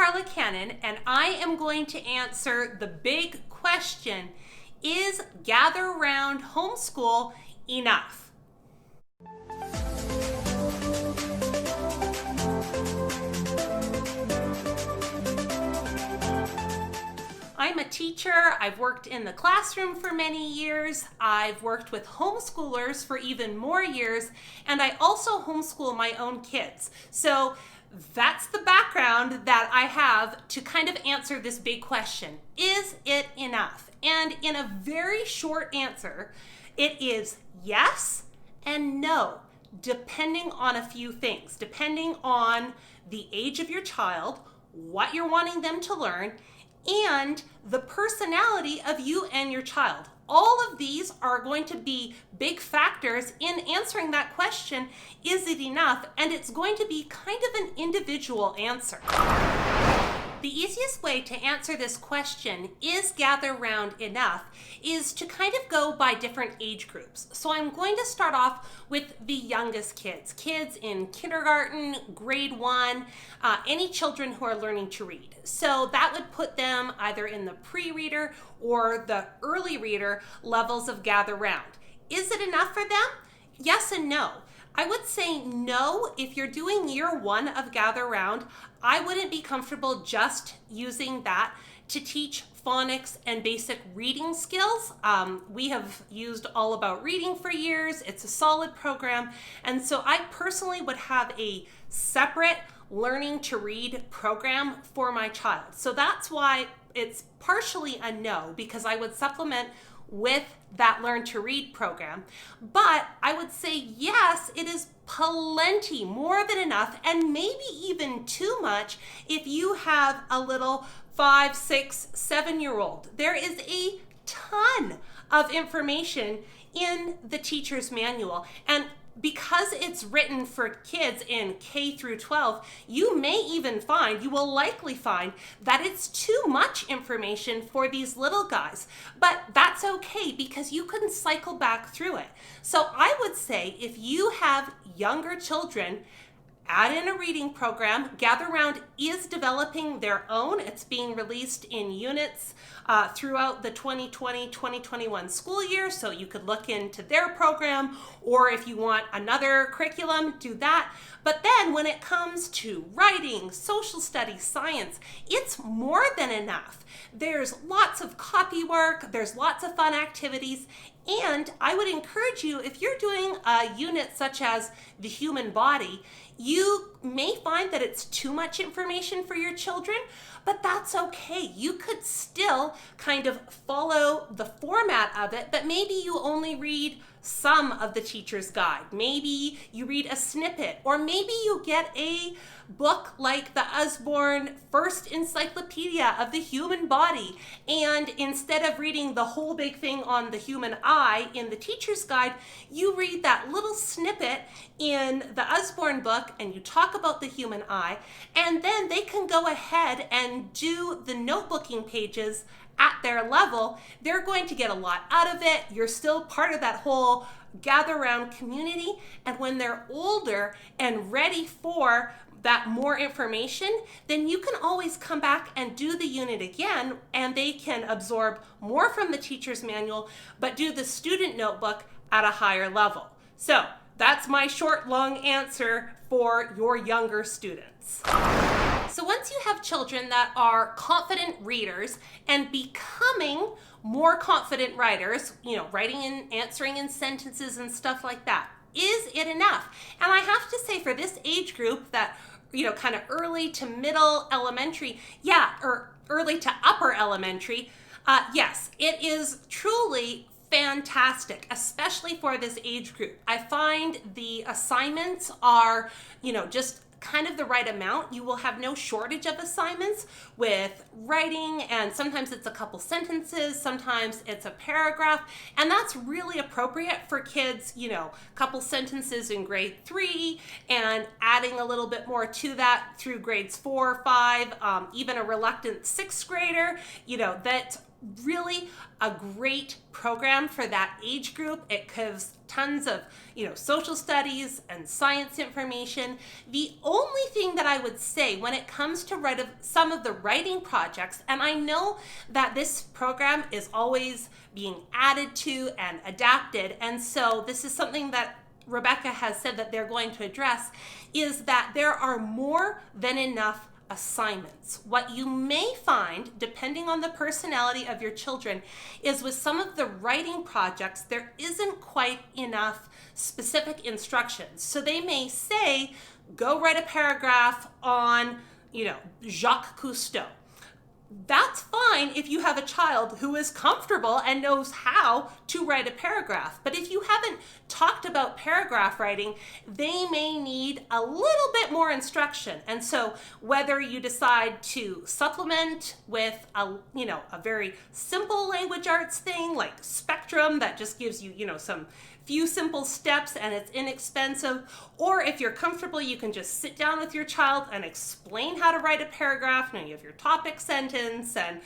Carla Cannon, and I am going to answer the big question: is gather round homeschool enough? I'm a teacher. I've worked in the classroom for many years. I've worked with homeschoolers for even more years, and I also homeschool my own kids. So that's the background that I have to kind of answer this big question. Is it enough? And in a very short answer, it is yes and no, depending on a few things, depending on the age of your child, what you're wanting them to learn, and the personality of you and your child. All of these are going to be big factors in answering that question, is it enough? And it's going to be kind of an individual answer. The easiest way to answer this question, is gather round enough, is to kind of go by different age groups. So I'm going to start off with the youngest kids in kindergarten, grade 1, any children who are learning to read. So that would put them either in the pre-reader or the early reader levels of gather round. Is it enough for them? Yes and no. I would say no. If you're doing year 1 of gather round, I wouldn't be comfortable just using that to teach phonics and basic reading skills. We have used All About Reading for years. It's a solid program. And so I personally would have a separate learning to read program for my child. So that's why it's partially a no, because I would supplement with that Learn to Read program. But I would say yes, it is plenty, more than enough, and maybe even too much if you have a little 5, 6, 7-year-old. There is a ton of information in the teacher's manual, and because it's written for kids in K through 12, you will likely find that it's too much information for these little guys. But that's okay, because you can cycle back through it. So I would say if you have younger children, add in a reading program. Gather Round is developing their own. It's being released in units throughout the 2020-2021 school year, so you could look into their program, or if you want another curriculum, do that. But then when it comes to writing, social studies, science, it's more than enough. There's lots of copy work, there's lots of fun activities, and I would encourage you, if you're doing a unit such as the human body, you may find that it's too much information for your children, but that's okay. You could still kind of follow the format of it, but maybe you only read some of the teacher's guide. Maybe you read a snippet, or maybe you get a book like the Usborne First Encyclopedia of the Human Body, and instead of reading the whole big thing on the human eye in the teacher's guide, you read that little snippet in the Usborne book and you talk about the human eye, and then they can go ahead and do the notebooking pages at their level. They're going to get a lot out of it. You're still part of that whole gather round community, and when they're older and ready for that more information, then you can always come back and do the unit again, and they can absorb more from the teacher's manual, but do the student notebook at a higher level. So that's my short, long answer for your younger students. So once you have children that are confident readers and becoming more confident writers, writing and answering in sentences and stuff like that, is it enough? And I have to say, for this age group that, kind of early to middle elementary, or early to upper elementary, yes, it is truly fantastic, especially for this age group. I find the assignments are, just kind of the right amount. You will have no shortage of assignments with writing, and sometimes it's a couple sentences, sometimes it's a paragraph, and that's really appropriate for kids, couple sentences in grade 3 and adding a little bit more to that through grades 4, 5, even a reluctant 6th grader, that really a great program for that age group. It gives tons of, social studies and science information. The only thing that I would say when it comes to some of the writing projects, and I know that this program is always being added to and adapted, and so this is something that Rebecca has said that they're going to address, is that there are more than enough assignments. What you may find, depending on the personality of your children, is with some of the writing projects, there isn't quite enough specific instructions. So they may say, go write a paragraph on, Jacques Cousteau. That's fine if you have a child who is comfortable and knows how to write a paragraph. But if you haven't talked about paragraph writing, they may need a little bit more instruction. And so whether you decide to supplement with a very simple language arts thing like Spectrum that just gives you, some few simple steps and it's inexpensive, or if you're comfortable, you can just sit down with your child and explain how to write a paragraph. Now you have your topic sentence and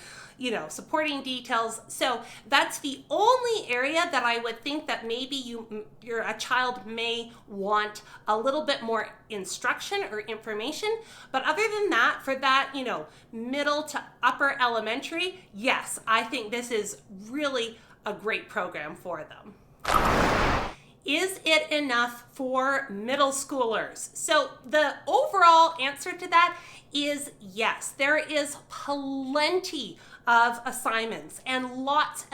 supporting details. So that's the only area that I would think that maybe a child may want a little bit more instruction or information. But other than that, for that, middle to upper elementary, yes, I think this is really a great program for them. Is it enough for middle schoolers? So the overall answer to that is yes. There is plenty of assignments and lots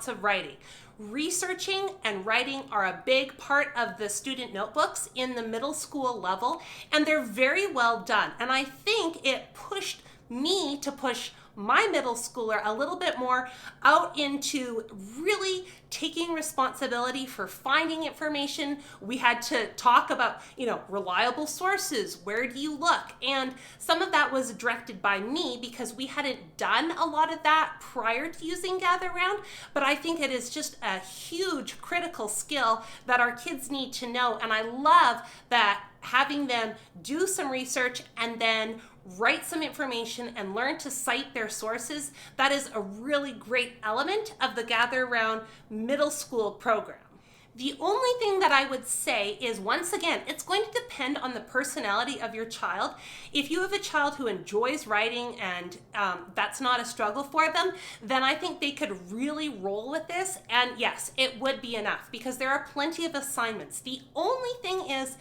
of writing. Researching and writing are a big part of the student notebooks in the middle school level, and they're very well done. And I think it pushed me to push my middle schooler a little bit more out into really taking responsibility for finding information. We had to talk about, reliable sources. Where do you look? And some of that was directed by me because we hadn't done a lot of that prior to using GatherRound. But I think it is just a huge critical skill that our kids need to know. And I love that having them do some research and then write some information and learn to cite their sources, that is a really great element of the GatherRound middle school program. The only thing that I would say is, once again, it's going to depend on the personality of your child. If you have a child who enjoys writing and that's not a struggle for them, then I think they could really roll with this. And yes, it would be enough because there are plenty of assignments. The only thing is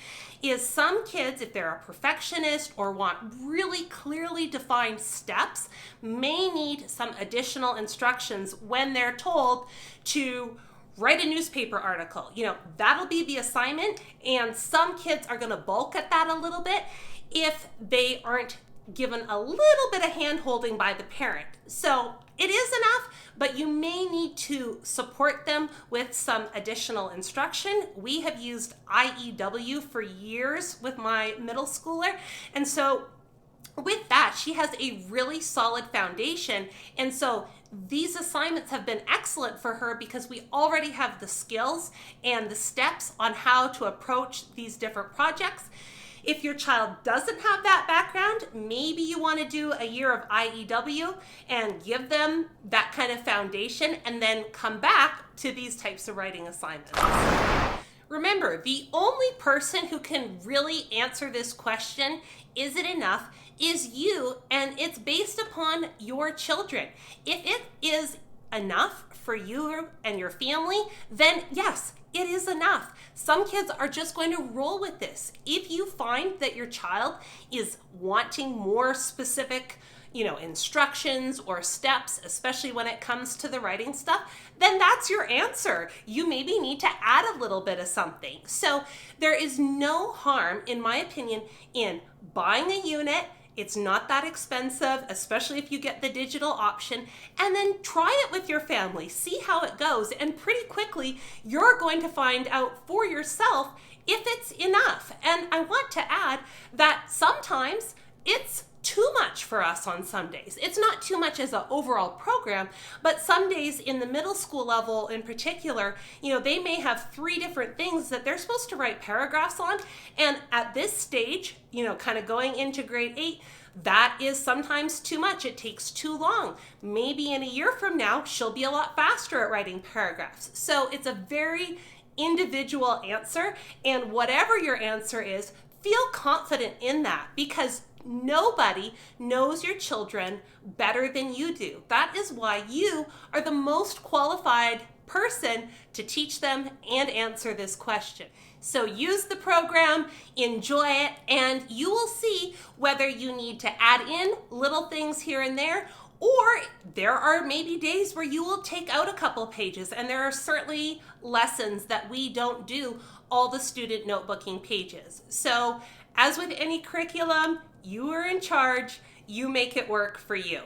some kids, if they're a perfectionist or want really clearly defined steps, may need some additional instructions when they're told to write a newspaper article. That'll be the assignment, and some kids are going to balk at that a little bit if they aren't given a little bit of hand-holding by the parent. So it is enough, but you may need to support them with some additional instruction. We have used IEW for years with my middle schooler, and so with that, she has a really solid foundation. And so these assignments have been excellent for her because we already have the skills and the steps on how to approach these different projects. If your child doesn't have that background, maybe you want to do a year of IEW and give them that kind of foundation and then come back to these types of writing assignments. Remember, the only person who can really answer this question, is it enough, is you, and it's based upon your children. If it is enough for you and your family, then yes, it is enough. Some kids are just going to roll with this. If you find that your child is wanting more specific, instructions or steps, especially when it comes to the writing stuff, then that's your answer. You maybe need to add a little bit of something. So there is no harm, in my opinion, in buying a unit. It's not that expensive, especially if you get the digital option, and then try it with your family. See how it goes, and pretty quickly you're going to find out for yourself if it's enough. And I want to add that sometimes it's too much for us on some days. It's not too much as an overall program, but some days in the middle school level in particular, they may have 3 different things that they're supposed to write paragraphs on. And at this stage, kind of going into grade 8, that is sometimes too much. It takes too long. Maybe in a year from now, she'll be a lot faster at writing paragraphs. So it's a very individual answer. And whatever your answer is, feel confident in that, because nobody knows your children better than you do. That is why you are the most qualified person to teach them and answer this question. So use the program, enjoy it, and you will see whether you need to add in little things here and there, or there are maybe days where you will take out a couple pages, and there are certainly lessons that we don't do all the student notebooking pages. So as with any curriculum, you are in charge. You make it work for you.